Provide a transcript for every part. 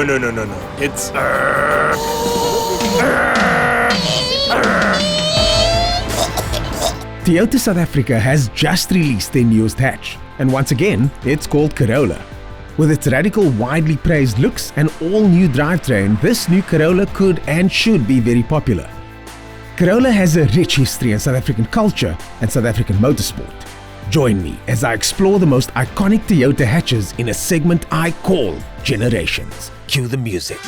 It's... Toyota South Africa has just released their newest hatch, and once again, it's called Corolla. With its radical, widely praised looks and all-new drivetrain, this new Corolla could and should be very popular. Corolla has a rich history in South African culture and South African motorsport. Join me as I explore the most iconic Toyota hatches in a segment I call Generations. Cue the music.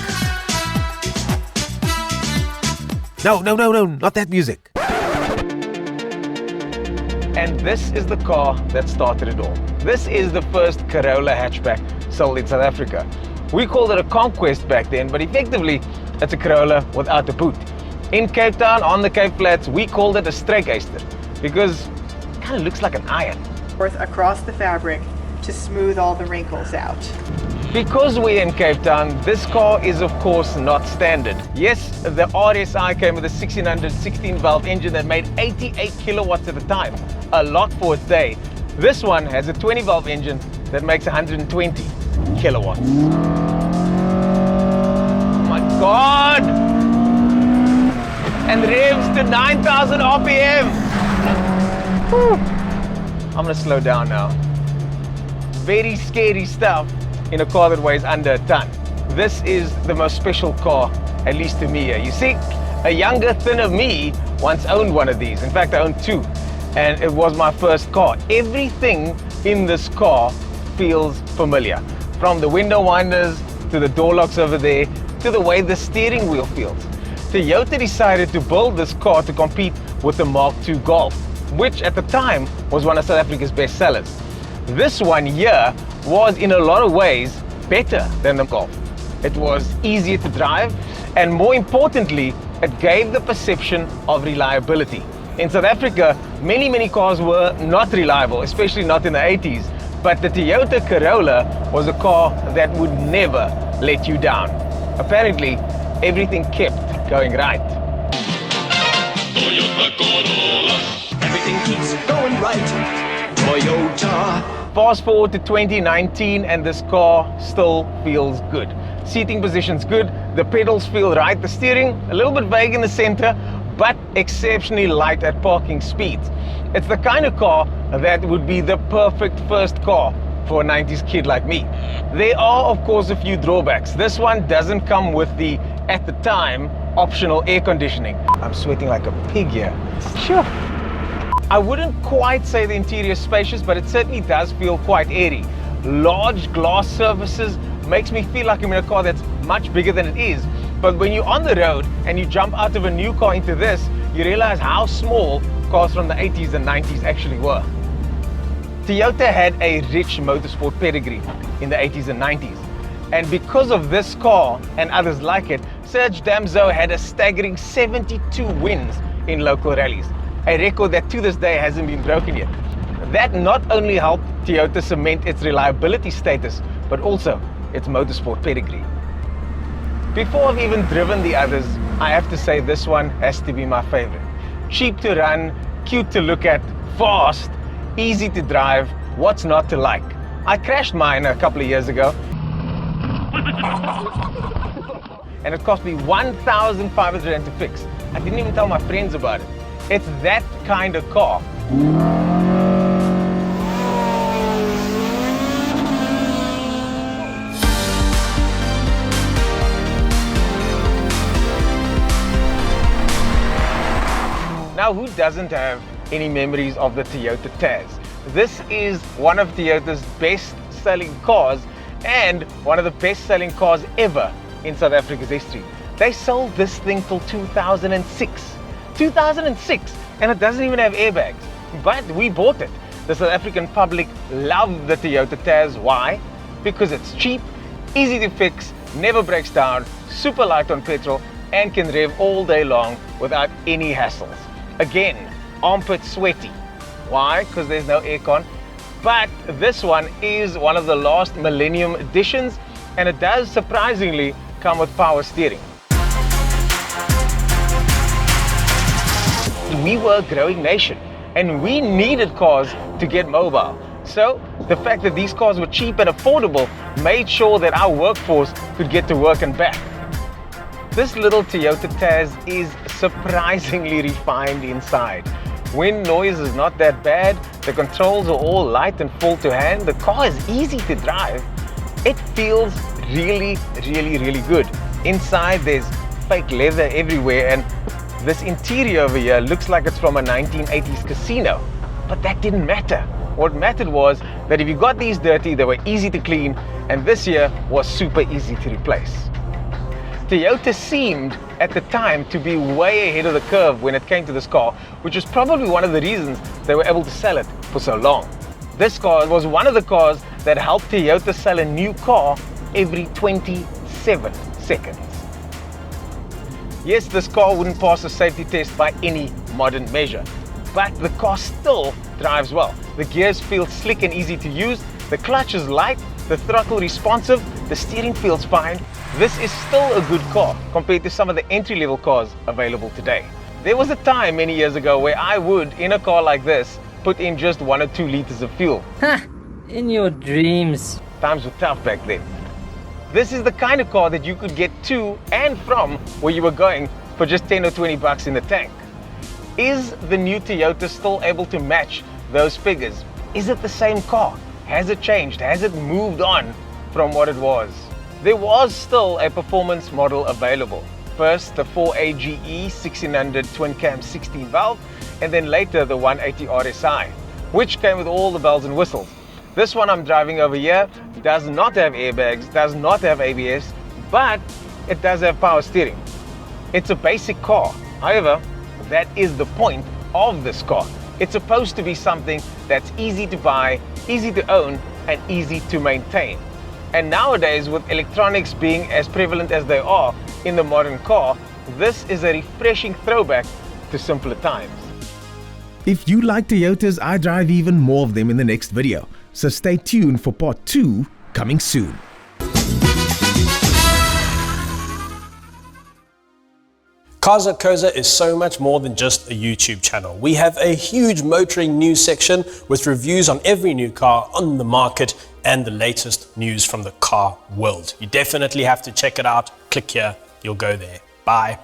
No, not that music. And this is the car that started it all. This is the first Corolla hatchback sold in South Africa. We called it a Conquest back then, but effectively it's a Corolla without a boot. In Cape Town, on the Cape Flats, we called it a strijkijster because it kind of looks like an iron. Across the fabric to smooth all the wrinkles out. Because we're in Cape Town, this car is of course not standard. Yes, the RSI came with a 1600 16-valve engine that made 88 kilowatts at the time, a lot for its day. This one has a 20-valve engine that makes 120 kilowatts. Oh my God! And revs to 9,000 RPM. Whew. I'm gonna slow down now. Very scary stuff in a car that weighs under a ton. This is the most special car, at least to me. You see, a younger, thinner me once owned one of these. In fact, I owned two, and it was my first car. Everything in this car feels familiar. From the window winders, to the door locks over there, to the way the steering wheel feels. Toyota decided to build this car to compete with the Mark II Golf, which at the time was one of South Africa's best sellers. This one here was in a lot of ways better than the Golf. It was easier to drive, and more importantly, it gave the perception of reliability. In South Africa, many cars were not reliable, especially not in the 80s, but the Toyota Corolla was a car that would never let you down. Apparently, everything kept going right. Toyota Corolla. Everything keeps going right. Toyota. Fast forward to 2019 and this car still feels good. Seating position's good, the pedals feel right, the steering a little bit vague in the center, but exceptionally light at parking speeds. It's the kind of car that would be the perfect first car for a 90s kid like me. There are of course a few drawbacks. This one doesn't come with the, at the time, optional air conditioning. I'm sweating like a pig here. Sure. I wouldn't quite say the interior is spacious, but it certainly does feel quite airy. Large glass surfaces makes me feel like I'm in a car that's much bigger than it is. But when you're on the road and you jump out of a new car into this, you realize how small cars from the 80s and 90s actually were. Toyota had a rich motorsport pedigree in the 80s and 90s. And because of this car and others like it, Serge Damso had a staggering 72 wins in local rallies. A record that to this day hasn't been broken yet. That not only helped Toyota cement its reliability status, but also its motorsport pedigree. Before I've even driven the others, I have to say this one has to be my favorite. Cheap to run, cute to look at, fast, easy to drive, what's not to like? I crashed mine a couple of years ago. And it cost me 1,500 Rand to fix. I didn't even tell my friends about it. It's that kind of car. Now, who doesn't have any memories of the Toyota Tazz? This is one of Toyota's best-selling cars and one of the best-selling cars ever in South Africa's history. They sold this thing till 2006. 2006, and it doesn't even have airbags. But we bought it. The South African public loved the Toyota Tazz. Why? Because it's cheap, easy to fix, never breaks down, super light on petrol, and can rev all day long without any hassles. Again, armpit sweaty. Why? Because there's no aircon. But this one is one of the last millennium editions, and it does surprisingly come with power steering. We were a growing nation, and we needed cars to get mobile. So the fact that these cars were cheap and affordable made sure that our workforce could get to work and back. This little Toyota Tazz is surprisingly refined inside. Wind noise is not that bad, the controls are all light and full to hand, the car is easy to drive. It feels really good. Inside there's fake leather everywhere, and this interior over here looks like it's from a 1980s casino. But that didn't matter. What mattered was that if you got these dirty, they were easy to clean, and this here was super easy to replace. Toyota seemed at the time to be way ahead of the curve when it came to this car, which was probably one of the reasons they were able to sell it for so long. This car was one of the cars that helped Toyota sell a new car every 27 seconds. Yes, this car wouldn't pass a safety test by any modern measure, but the car still drives well. The gears feel slick and easy to use, the clutch is light, the throttle responsive, the steering feels fine. This is still a good car compared to some of the entry-level cars available today. There was a time many years ago where I would, in a car like this, put in just 1 or 2 liters of fuel. In your dreams. Times were tough back then. This is the kind of car that you could get to and from where you were going for just 10 or 20 bucks in the tank. Is the new Toyota still able to match those figures? Is it the same car? Has it changed? Has it moved on from what it was? There was still a performance model available. First, the 4AGE 1600 twin cam 16 valve, and then later the 180 RSI, which came with all the bells and whistles. This one I'm driving over here does not have airbags, does not have ABS, but it does have power steering. It's a basic car. However, that is the point of this car. It's supposed to be something that's easy to buy, easy to own, and easy to maintain. And nowadays, with electronics being as prevalent as they are in the modern car, this is a refreshing throwback to simpler times. If you like Toyotas, I drive even more of them in the next video. So stay tuned for part 2 coming soon. Cars.co.za is so much more than just a YouTube channel. We have a huge motoring news section with reviews on every new car on the market and the latest news from the car world. You definitely have to check it out. Click here, you'll go there. Bye.